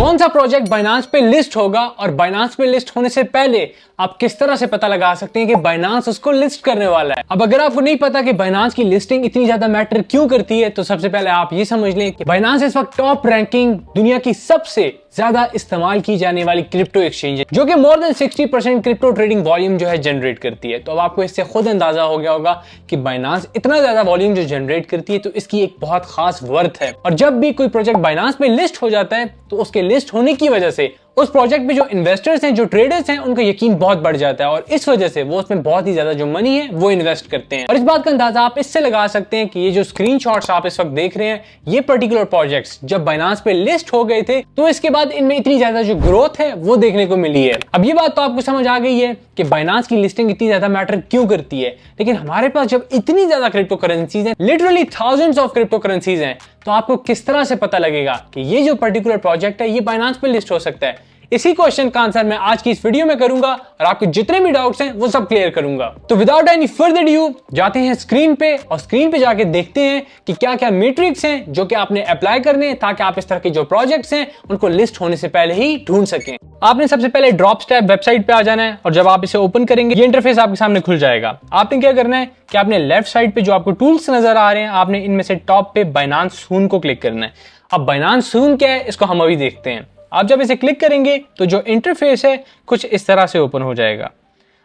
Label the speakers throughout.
Speaker 1: कौन सा project Binance पे लिस्ट होगा और बाइनांस पे लिस्ट होने से पहले आप किस तरह से पता लगा सकते हैं कि बाइनांस उसको लिस्ट करने वाला है। अब अगर आपको नहीं पता कि बाइनांस की लिस्टिंग इतनी ज्यादा मैटर क्यों करती है, तो सबसे पहले आप ये समझ लें कि बाइनांस इस वक्त टॉप रैंकिंग दुनिया की सबसे ज्यादा इस्तेमाल की जाने वाली क्रिप्टो एक्सचेंज है, जो कि more than 60% crypto trading volume जो है जनरेट करती है। तो अब आपको इससे खुद अंदाजा हो गया होगा कि बाइनांस इतना ज्यादा वॉल्यूम जो जनरेट करती है, तो इसकी एक बहुत खास वर्थ है। और जब भी कोई प्रोजेक्ट बाइनांस में लिस्ट हो जाता है, तो उसके लिस्ट होने की वजह से उस प्रोजेक्ट में जो इन्वेस्टर्स हैं, जो ट्रेडर्स हैं, उनका यकीन बहुत बढ़ जाता है और इस वजह से वो उसमें बहुत ही ज्यादा जो मनी है वो इन्वेस्ट करते हैं। और इस बात का अंदाजा आप इससे लगा सकते हैं कि ये जो स्क्रीनशॉट्स आप इस वक्त देख रहे हैं, ये पर्टिकुलर प्रोजेक्ट्स जब बाइनांस पे लिस्ट हो गए थे, तो इसके बाद इनमें इतनी ज्यादा जो ग्रोथ है वो देखने को मिली है। अब ये बात तो आपको समझ आ गई है कि बाइनांस की लिस्टिंग इतनी ज्यादा मैटर क्यों करती है, लेकिन हमारे पास जब इतनी ज्यादा क्रिप्टो करेंसीज हैं, literally thousands of crypto currencies हैं, तो आपको किस तरह से पता लगेगा कि ये जो पर्टिकुलर प्रोजेक्ट है ये बाइनांस पे लिस्ट हो सकता है? इसी क्वेश्चन का आंसर मैं आज की इस वीडियो में करूंगा और आपके जितने भी डाउट्स हैं वो सब क्लियर करूंगा। तो विदाउट एनी फर्दर ड्यू जाते हैं स्क्रीन पे और स्क्रीन पे जाके देखते हैं कि क्या क्या मैट्रिक्स हैं जो कि आपने अप्लाई करने हैं ताकि आप इस तरह के जो प्रोजेक्ट्स हैं उनको लिस्ट होने से पहले ही ढूंढ सकें। आपने सबसे पहले ड्रॉपस्टैप वेबसाइट पे आ जाना है और जब आप इसे ओपन करेंगे ये इंटरफेस आपके सामने खुल जाएगा। आपने क्या करना है कि आपने लेफ्ट साइड पे जो आपको टूल्स नजर आ रहे हैं, आपने इनमें से टॉप पे बाइनांस सून को क्लिक करना है। अब बाइनांस सून क्या है इसको हम अभी देखते हैं। आप जब इसे क्लिक करेंगे तो जो इंटरफेस है कुछ इस तरह से ओपन हो जाएगा।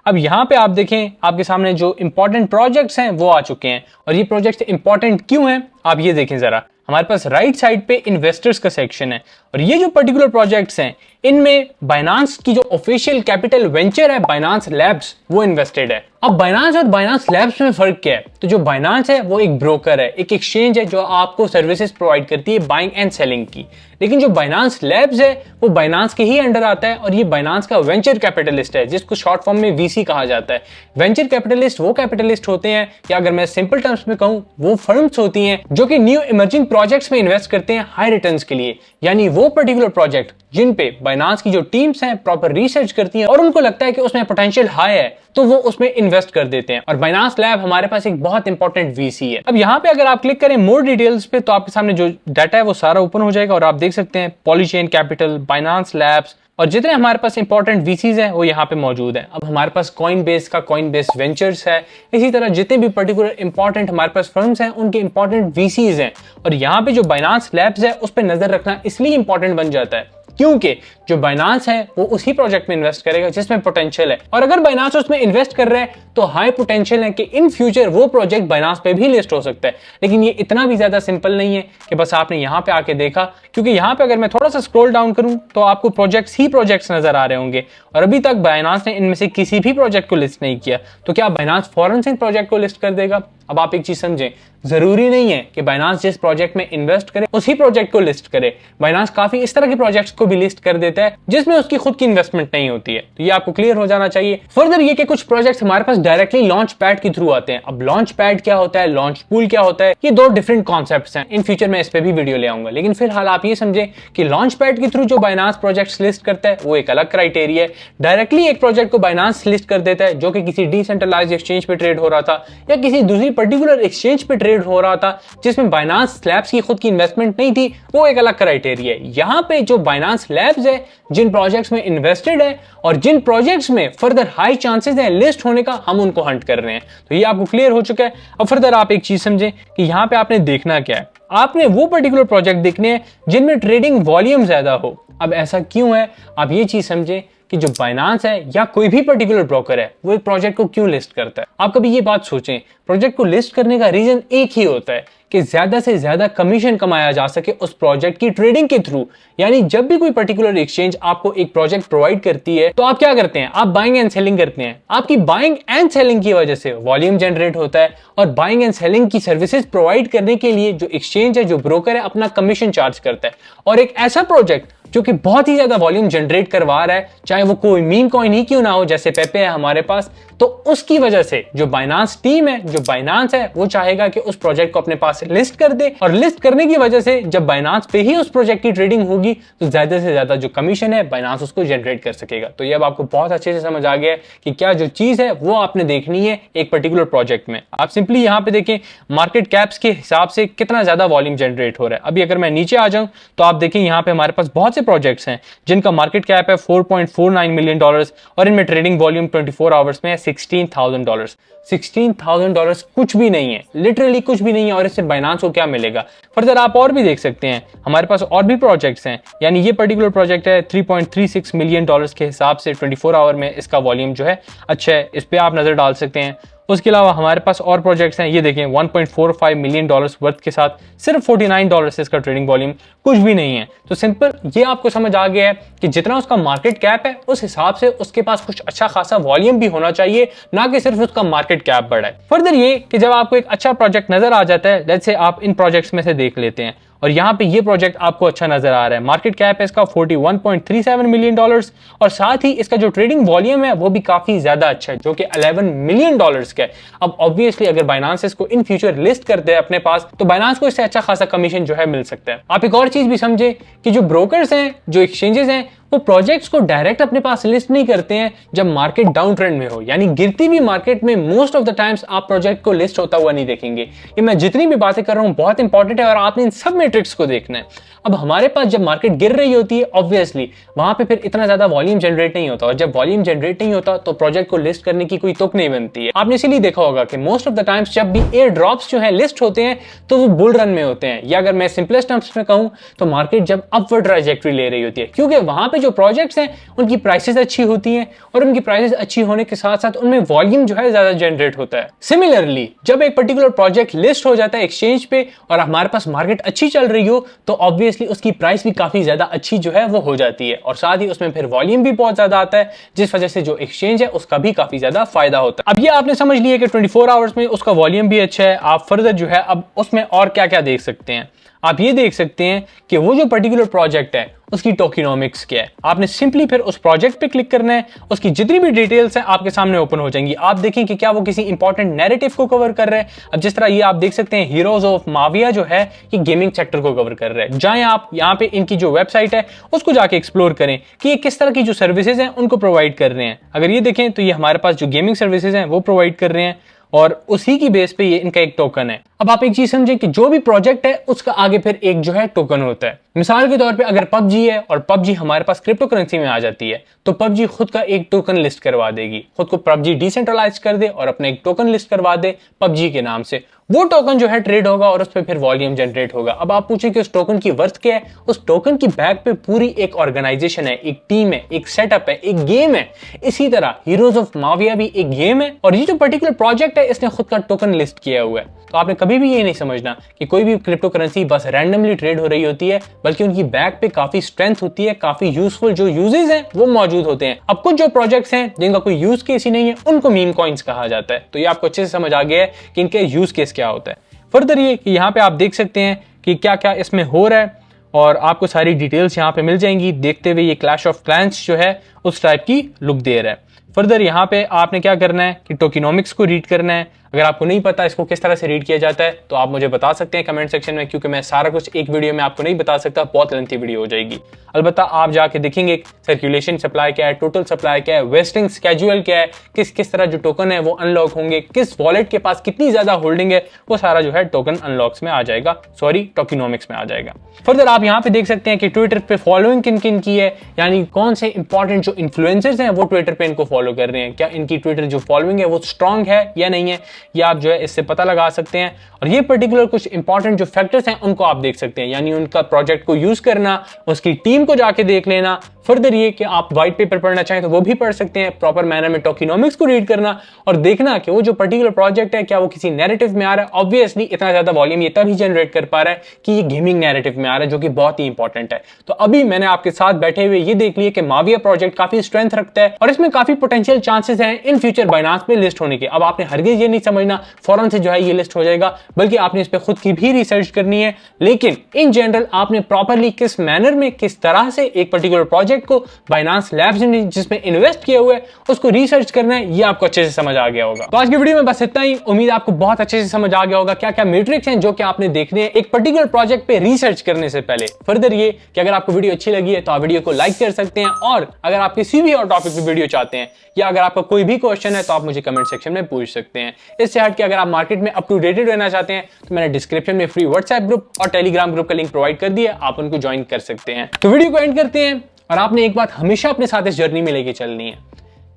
Speaker 1: अब यहाँ पे आप देखें आपके सामने जो इंपॉर्टेंट प्रोजेक्ट्स हैं वो आ चुके हैं और ये प्रोजेक्ट्स इंपॉर्टेंट क्यों हैं आप ये देखें जरा। हमारे पास राइट साइड पे इन्वेस्टर्स का सेक्शन है और ये जो पर्टिकुलर प्रोजेक्ट्स हैं इनमें बाइनांस की जो ऑफिशियल कैपिटल वेंचर है बाइनांस लैब्स वो इन्वेस्टेड है। अब बाइनांस और बाइनांस लैब्स में फर्क क्या है? तो जो बाइनांस है वो एक ब्रोकर है, एक एक्सचेंज है जो आपको सर्विसेज प्रोवाइड करती है बाइंग एंड सेलिंग की। लेकिन जो बाइनांस लैब्स है वो बाइनांस के ही अंडर आता है और ये बाइनांस का वेंचर कैपिटलिस्ट है, जिसको शॉर्ट फॉर्म में वीसी कहा जाता है। वेंचर कैपिटलिस्ट वो कैपिटलिस्ट होते हैं, या अगर मैं सिंपल टर्म्स में कहूं वो फर्म्स होती हैं जो कि न्यू इमर्जिंग प्रोजेक्ट्स में इन्वेस्ट करते हैं हाई रिटर्न्स के लिए। यानी वो पर्टिकुलर प्रोजेक्ट जिन पे बाइनांस की जो टीम्स हैं प्रॉपर रिसर्च करती हैं और उनको लगता है कि उसमें पोटेंशियल हाई है तो वो उसमें इन्वेस्ट कर देते हैं। और बाइनांस लैब हमारे पास एक बहुत इंपॉर्टेंट वीसी है। अब यहाँ पे अगर आप क्लिक करें मोर डिटेल्स पे तो आपके सामने जो डाटा है वो सारा ओपन हो जाएगा और आप देख सकते हैं पॉलीचेन कैपिटल, बाइनांस लैब्स और जितने हमारे पास इंपॉर्टेंट वीसीज हैं वो यहाँ पे मौजूद हैं। अब हमारे पास कॉइनबेस का कॉइनबेस वेंचर्स है, इसी तरह जितने भी पर्टिकुलर इंपॉर्टेंट हमारे पास फर्म्स हैं उनके इंपॉर्टेंट वीसीज हैं। और यहाँ पे जो बाइनांस लैब्स है उस पर नजर रखना इसलिए इंपॉर्टेंट बन जाता है क्योंकि जो बाइनांस है वो उसी प्रोजेक्ट में इन्वेस्ट करेगा जिसमें पोटेंशियल है, और अगर बाइनांस उसमें इन्वेस्ट कर रहा है तो हाई पोटेंशियल है कि इन फ्यूचर वो प्रोजेक्ट बाइनांस पे भी लिस्ट हो सकता है। लेकिन ये इतना भी ज्यादा सिंपल नहीं है कि बस आपने यहाँ पे आके देखा, क्योंकि यहाँ पे अगर मैं थोड़ा सा स्क्रॉल डाउन करूं तो आपको प्रोजेक्ट्स ही प्रोजेक्ट्स नजर आ रहे होंगे और अभी तक बाइनांस ने इनमें से किसी भी प्रोजेक्ट को लिस्ट नहीं किया। तो क्या बाइनांस फौरन से इन प्रोजेक्ट को लिस्ट कर देगा? अब आप एक चीज समझें, जरूरी नहीं है कि बाइनांस जिस प्रोजेक्ट में इन्वेस्ट करे उसी प्रोजेक्ट को लिस्ट करे। बाइनांस काफी इस तरह के प्रोजेक्ट्स को भी लिस्ट कर देता है जिसमें उसकी खुद की इन्वेस्टमेंट नहीं होती है। तो ये आपको क्लियर हो जाना चाहिए। फर्दर ये कि कुछ प्रोजेक्ट्स हमारे पास डायरेक्टली लॉन्च पैड के थ्रू आते हैं। अब लॉन्च पैड क्या होता है, लॉन्च पूल क्या होता है, ये दो डिफरेंट कॉन्सेप्ट्स हैं। इन फ्यूचर में इस पे भी वीडियो ले आऊंगा, लेकिन फिलहाल आप ये समझे कि लॉन्च पैड के थ्रू जो बाइनांस प्रोजेक्ट्स लिस्ट करता है वो एक अलग क्राइटेरिया है। डायरेक्टली एक प्रोजेक्ट को बाइनांस लिस्ट कर देता है जो कि किसी डिसेंट्रलाइज्ड एक्सचेंज पे ट्रेड हो रहा था या किसी दूसरी पर्टिकुलर एक्सचेंज पे ट्रेड हो रहा था जिसमें बाइनांस लैब्स की खुद की इन्वेस्टमेंट नहीं थी, वो एक अलग क्राइटेरिया है। यहाँ पे जो बाइनांस लैब्स है जिन प्रोजेक्ट्स में इन्वेस्टेड है और जिन प्रोजेक्ट्स में फर्दर हाई चांसेस है लिस्ट होने का, हम उनको हंट कर रहे हैं। तो ये आपको क्लियर हो चुका है। अब फर्दर आप एक चीज समझें कि यहाँ पे आपने देखना क्या है, आपने वो पर्टिकुलर प्रोजेक्ट देखने हैं जिनमें ट्रेडिंग वॉल्यूम ज्यादा हो। अब ऐसा क्यों है, आप ये चीज समझें कि जो बाइनांस है या कोई भी पर्टिकुलर ब्रोकर है वो एक प्रोजेक्ट को क्यों लिस्ट करता है। आप कभी ये बात सोचें, प्रोजेक्ट को लिस्ट करने का रीजन एक ही होता है कि ज्यादा से ज्यादा कमीशन कमाया जा सके उस प्रोजेक्ट की ट्रेडिंग के थ्रू। यानी जब भी कोई पर्टिकुलर एक्सचेंज आपको एक प्रोजेक्ट प्रोवाइड करती है तो आप क्या करते हैं, आप बाइंग एंड सेलिंग करते हैं। आपकी बाइंग एंड सेलिंग की वजह से वॉल्यूम जनरेट होता है और बाइंग एंड सेलिंग की सर्विसेज प्रोवाइड करने के लिए जो एक्सचेंज है, जो ब्रोकर है, अपना कमीशन चार्ज करता है। और एक ऐसा प्रोजेक्ट जो कि बहुत ही ज्यादा वॉल्यूम जनरेट करवा रहा है, चाहे वो कोई मीम कॉइन ही क्यों ना हो, जैसे पेपे है हमारे पास, तो उसकी वजह से जो बाइनांस टीम है, जो बाइनांस है, वो चाहेगा कि उस प्रोजेक्ट को अपने पास लिस्ट कर दे। और लिस्ट करने की वजह से जब बाइनांस पे ही उस प्रोजेक्ट की ट्रेडिंग होगी तो ज्यादा से ज्यादा जो कमीशन है बाइनांस उसको जनरेट कर सकेगा। तो ये अब आपको बहुत अच्छे से समझ आ गया है कि क्या जो चीज है वो आपने देखनी है एक पर्टिकुलर प्रोजेक्ट में। आप सिंपली यहाँ पे देखें मार्केट कैप्स के हिसाब से कितना ज्यादा वॉल्यूम जनरेट हो रहा है। अभी अगर मैं नीचे आ जाऊं तो आप देखें यहाँ पे हमारे पास बहुत
Speaker 2: से प्रोजेक्ट्स हैं जिनका मार्केट कैप है $4.49 मिलियन और इनमें ट्रेडिंग वॉल्यूम 24 आवर्स में है $16,000।
Speaker 1: $16,000 कुछ भी नहीं है, लिटरली कुछ भी नहीं है। और इससे बाइनांस को क्या मिलेगा?
Speaker 2: फर्दर आप और भी देख सकते हैं, हमारे पास और भी प्रोजेक्ट्स हैं, यानी ये पर्टिकुलर प्रोजेक्ट है $3.36 मिलियन के हिसाब से 24 आवर में इसका वॉल्यूम जो है अच्छा है, इस पे आप नजर डाल सकते हैं। उसके अलावा हमारे पास और प्रोजेक्ट्स हैं, ये देखें 1.45 मिलियन वर्थ के साथ सिर्फ $49 से इसका ट्रेडिंग वॉल्यूम कुछ भी नहीं है। तो सिंपल ये आपको समझ आ गया है कि जितना उसका मार्केट कैप है उस हिसाब से उसके पास कुछ अच्छा खासा वॉल्यूम भी होना चाहिए, ना कि सिर्फ उसका मार्केट कैप बड़ा है। फर्दर ये कि जब आपको एक अच्छा प्रोजेक्ट नजर आ जाता है, लेट्स से आप इन प्रोजेक्ट्स में से देख लेते हैं और यहाँ पे ये प्रोजेक्ट आपको अच्छा नजर आ रहा है, मार्केट कैप है इसका $41.37 मिलियन और साथ ही इसका जो ट्रेडिंग वॉल्यूम है वो भी काफी ज्यादा अच्छा है, जो कि $11 मिलियन का है। अब ऑब्वियसली अगर बाइनांस इसको इन फ्यूचर लिस्ट करते हैं अपने पास, तो बाइनांस को इससे अच्छा खासा कमीशन जो है मिल सकता है। आप एक और चीज भी समझे कि जो ब्रोकर्स हैं, जो एक्सचेंजेस हैं, वो प्रोजेक्ट्स को डायरेक्ट अपने पास लिस्ट नहीं करते हैं जब मार्केट डाउन ट्रेंड में हो, यानी गिरती हुई मार्केट में मोस्ट ऑफ द टाइम्स आप प्रोजेक्ट को लिस्ट होता हुआ नहीं देखेंगे। ये मैं जितनी भी बातें कर रहा हूं बहुत इंपॉर्टेंट है और आपने इन सब मैट्रिक्स को देखना है। अब हमारे पास जब मार्केट गिर रही होती है, ऑब्वियसली वहां पे फिर इतना ज्यादा वॉल्यूम जनरेट नहीं होता, और जब वॉल्यूम जनरेट नहीं होता तो प्रोजेक्ट को लिस्ट करने की कोई तुक नहीं बनती है। आपने इसीलिए देखा होगा कि मोस्ट ऑफ द टाइम्स जब भी एयर ड्रॉप्स जो है लिस्ट होते हैं तो वो बुल रन में होते हैं, या अगर मैं सिंपलेस्ट टर्म्स में कहूं तो मार्केट जब अपवर्ड ट्रांजैक्टरी ले रही होती है, क्योंकि वहां पे जो प्रोजेक्ट्स हैं उनकी प्राइसेस अच्छी होती हैं और उनकी प्राइसेस अच्छी होने के साथ साथ उनमें वॉल्यूम जो है ज्यादा जनरेट होता है। सिमिलरली जब एक पर्टिकुलर प्रोजेक्ट लिस्ट हो जाता है एक्सचेंज पे और हमारे पास मार्केट अच्छी चल रही हो, तो ऑब्वियसली उसकी प्राइस भी काफी ज्यादा अच्छी जो है वो हो जाती है, और साथ ही उसमें फिर वॉल्यूम भी बहुत ज्यादा आता है, जिस वजह से जो एक्सचेंज है उसका भी काफी ज्यादा फायदा होता है। अब ये आपने समझ लिया कि 24 आवर्स में उसका वॉल्यूम भी अच्छा है। आप फर्दर जो है अब उसमें और क्या क्या देख सकते हैं, आप ये देख सकते हैं कि वो जो पर्टिकुलर प्रोजेक्ट है उसकी टोकेनोमिक्स क्या है। आपने सिंपली फिर उस प्रोजेक्ट पे क्लिक करना है, उसकी जितनी भी डिटेल्स हैं आपके सामने ओपन हो जाएंगी। आप देखें कि क्या वो किसी इंपॉर्टेंट नैरेटिव को कवर कर रहे हैं। अब जिस तरह ये आप देख सकते हैं हीरोज ऑफ माविया जो है ये गेमिंग सेक्टर को कवर कर रहे हैं। जाएं आप यहाँ पे इनकी जो वेबसाइट है उसको जाके एक्सप्लोर करें कि ये किस तरह की जो सर्विसेज हैं उनको प्रोवाइड कर रहे हैं। अगर ये देखें तो ये हमारे पास जो गेमिंग सर्विसेज हैं वो प्रोवाइड कर रहे हैं और उसी की बेस पे ये इनका एक टोकन है। अब आप एक चीज समझें कि जो भी प्रोजेक्ट है उसका आगे फिर एक जो है टोकन होता है। मिसाल के तौर पे अगर पबजी है और पबजी हमारे पास क्रिप्टो करेंसी में आ जाती है, तो पबजी खुद का एक टोकन लिस्ट करवा देगी, खुद को पबजी डिसेंट्रलाइज कर दे और अपना एक टोकन लिस्ट करवा दे पबजी के नाम से। वो टोकन जो है ट्रेड होगा और उस पर फिर वॉल्यूम जनरेट होगा। अब आप पूछें कि उस टोकन की वर्थ क्या है, उस टोकन की बैक पे पूरी एक ऑर्गेनाइजेशन है, एक टीम है, एक सेटअप है, एक गेम है। इसी तरह हीरोज ऑफ माविया भी एक गेम है और ये जो पर्टिकुलर प्रोजेक्ट है इसने खुद का टोकन लिस्ट किया हुआ है। तो आपने कभी भी ये नहीं समझना कि कोई भी क्रिप्टो करेंसी बस रैंडमली ट्रेड हो रही होती है, बल्कि उनकी बैक पे काफी स्ट्रेंथ होती है, काफी यूजफुल जो यूजेस हैं वो मौजूद होते हैं। अब कुछ जो प्रोजेक्ट्स हैं जिनका कोई यूज केस ही नहीं है उनको मीम कॉइन्स कहा जाता है। तो ये आपको अच्छे से समझ आ गया है कि इनके यूज केस क्या होता है। फर्दर ये कि यहाँ पे आप देख सकते हैं कि क्या क्या इसमें हो रहा है और आपको सारी डिटेल्स यहाँ पे मिल जाएंगी। देखते हुए ये क्लैश ऑफ क्लैंस जो है उस टाइप की लुक दे रहा है। फर्दर यहाँ पे आपने क्या करना है कि टोकेनोमिक्स को रीड करना है। अगर आपको नहीं पता इसको किस तरह से रीड किया जाता है तो आप मुझे बता सकते हैं कमेंट सेक्शन में, क्योंकि मैं सारा कुछ एक वीडियो में आपको नहीं बता सकता, बहुत लेंथी वीडियो हो जाएगी। अलबत्ता आप जाके देखेंगे सर्कुलेशन सप्लाई क्या है, टोटल सप्लाई क्या है, वेस्टिंग स्केड्यूल क्या है, किस किस तरह जो टोकन है वो अनलॉक होंगे, किस वॉलेट के पास कितनी ज्यादा होल्डिंग है, वो सारा जो है टोकन अनलॉक्स में आ जाएगा, सॉरी टोकेनोमिक्स में आ जाएगा। फर्दर आप यहाँ पे देख सकते हैं कि ट्विटर पे फॉलोइंग किन किन की है, यानी कौन से इंपॉर्टेंट जो इन्फ्लुएंसर्स हैं वो ट्विटर पे इनको फॉलो कर रहे हैं, क्या इनकी ट्विटर जो फॉलोइंग है वो स्ट्रांग है या नहीं है, ये आप जो है इससे पता लगा सकते हैं। और ये पर्टिकुलर कुछ इंपॉर्टेंट जो फैक्टर्स हैं उनको आप देख सकते हैं, यानी उनका प्रोजेक्ट को यूज करना, उसकी टीम को जाके देख लेना। फर्दर ये कि आप व्हाइट पेपर पढ़ना चाहें तो वो भी पढ़ सकते हैं, प्रॉपर मैनर में टोकेनोमिक्स को रीड करना और देखना कि वो जो पर्टिकुलर प्रोजेक्ट है क्या वो किसी नैरेटिव में आ रहा है। ऑब्वियसली इतना ज्यादा वॉल्यूम ये तभी जनरेट कर पा रहा है कि ये गेमिंग नैरेटिव में आ रहा है, जो कि बहुत ही इंपॉर्टेंट है। तो अभी मैंने आपके साथ बैठे हुए ये देख लिया कि माविया प्रोजेक्ट काफी स्ट्रेंथ रखता है और इसमें काफी पोटेंशियल चांसेस हैं इन फ्यूचर बाइनांस पे लिस्ट होने के। अब आपने हरगिज ये नहीं समझना फौरन से जो है ये लिस्ट हो जाएगा, बल्कि आपने इस पे खुद की भी रिसर्च करनी है। लेकिन इन जनरल आपने प्रॉपरली किस मैनर में, किस तरह से एक पर्टिकुलर प्रोजेक्ट
Speaker 1: प्रोजेक्ट को बाइनांस लैब्स ने जिसमें इन्वेस्ट किया हुआ है उसको रिसर्च करना है, ये आपको अच्छे से समझ आ गया होगा। तो आज की वीडियो में बस इतना ही। उम्मीद आपको बहुत अच्छे से समझ आ गया होगा क्या क्या मैट्रिक्स हैं जो कि आपने देखने हैं एक पर्टिकुलर प्रोजेक्ट पे रिसर्च करने से पहले। फर्दर ये कि अगर आपको वीडियो अच्छी लगी है तो आप वीडियो को लाइक कर सकते हैं, और अगर आप किसी भी और टॉपिक पे वीडियो चाहते हैं या अगर आपका कोई भी क्वेश्चन है तो आप मुझे कमेंट सेक्शन में पूछ सकते हैं। इससे हट के अगर आप मार्केट में अप टू डेटेड रहना चाहते हैं तो मैंने डिस्क्रिप्शन में फ्री व्हाट्सएप ग्रुप और टेलीग्राम ग्रुप का लिंक प्रोवाइड कर दिया, आप उनको ज्वाइन कर सकते हैं। तो वीडियो को एंड करते हैं, और आपने एक बात हमेशा अपने साथ इस जर्नी में लेके चलनी है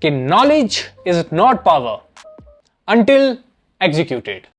Speaker 1: कि knowledge is not power until executed.